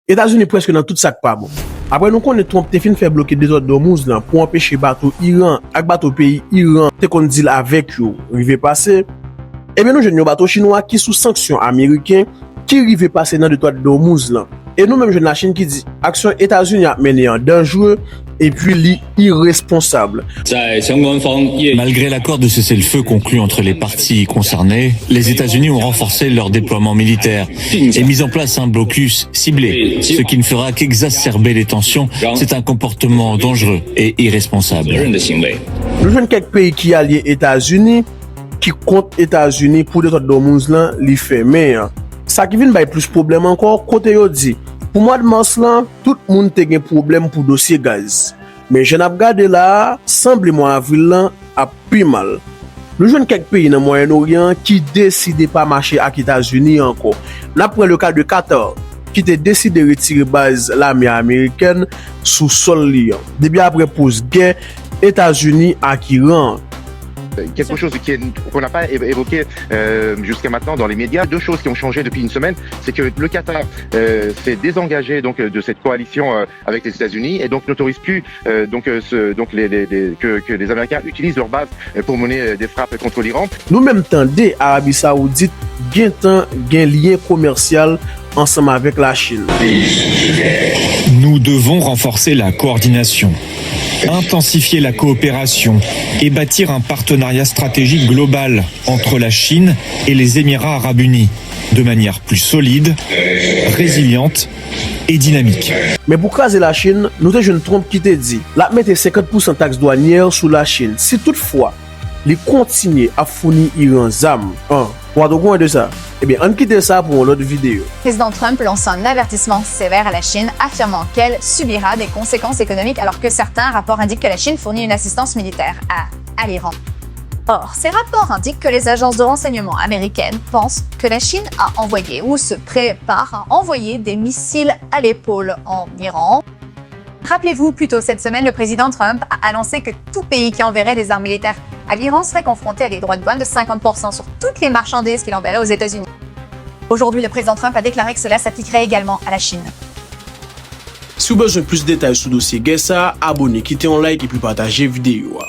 États-Unis presque dans tout ça pas bon. Après nous connaît Trump te fin fait bloquer des ordres d'Hormuz là pour empêcher bateau Iran avec bateau pays Iran te qu'on deal avec yo rive passer. Et bien nous jeunes bateau chinois qui sous sanction américain qui rive passer dans détroit d'Hormuz là. Et nous même jeunes la Chine qui dit action États-Unis a mené en dangereux et puis irresponsable. Malgré l'accord de cessez-le-feu conclu entre les parties concernées, les États-Unis ont renforcé leur déploiement militaire et mis en place un blocus ciblé, ce qui ne fera qu'exacerber les tensions. C'est un comportement dangereux et irresponsable. Nous jeunes quelques pays qui alliés États-Unis, qui comptent États-Unis pour des d'Hormuz là, li fait mais ça qui vient plus problème encore côté yo dit. Pour mois de mars là, tout le monde a un problème pour dossier gaz. Mais je n'ai pas regardé là, semble mois avril là, a plus mal. Nous jouons quelques pays dans le Moyen-Orient qui décident pas marcher avec les États-Unis encore. Là, pour le cas de Qatar, qui a décidé de retirer base l'armée américaine sous sol liant. Depuis après pause guerre, États-Unis à Iran. Quelque chose qu'on n'a pas évoqué jusqu'à maintenant dans les médias. Deux choses qui ont changé depuis une semaine, c'est que le Qatar s'est désengagé donc de cette coalition avec les États-Unis et donc n'autorise plus que les Américains utilisent leur base pour mener des frappes contre l'Iran. Nous même tendez Arabie Saoudite gain lien commercial ensemble avec la Chine. Nous devons renforcer la coordination, intensifier la coopération et bâtir un partenariat stratégique global entre la Chine et les Émirats arabes unis, de manière plus solide, résiliente et dynamique. Mais pour craser la Chine, nous avons une Trump qui te dit, la mettre 50% taxe douanière sur la Chine. Si toutefois, les continuer à fournir Iran zam, pour avoir de ça, eh bien, on quitte ça pour une autre vidéo. Le président Trump lance un avertissement sévère à la Chine, affirmant qu'elle subira des conséquences économiques alors que certains rapports indiquent que la Chine fournit une assistance militaire à l'Iran. Or, ces rapports indiquent que les agences de renseignement américaines pensent que la Chine a envoyé ou se prépare à envoyer des missiles à l'épaule en Iran. Rappelez-vous, plus tôt cette semaine, le président Trump a annoncé que tout pays qui enverrait des armes militaires à l'Iran serait confronté à des droits de douane de 50% sur toutes les marchandises qu'il enverrait aux États-Unis. Aujourd'hui, le président Trump a déclaré que cela s'appliquerait également à la Chine. Si vous avez besoin de plus de détails sur le dossier, abonnez, quittez un like et puis partagez la vidéo.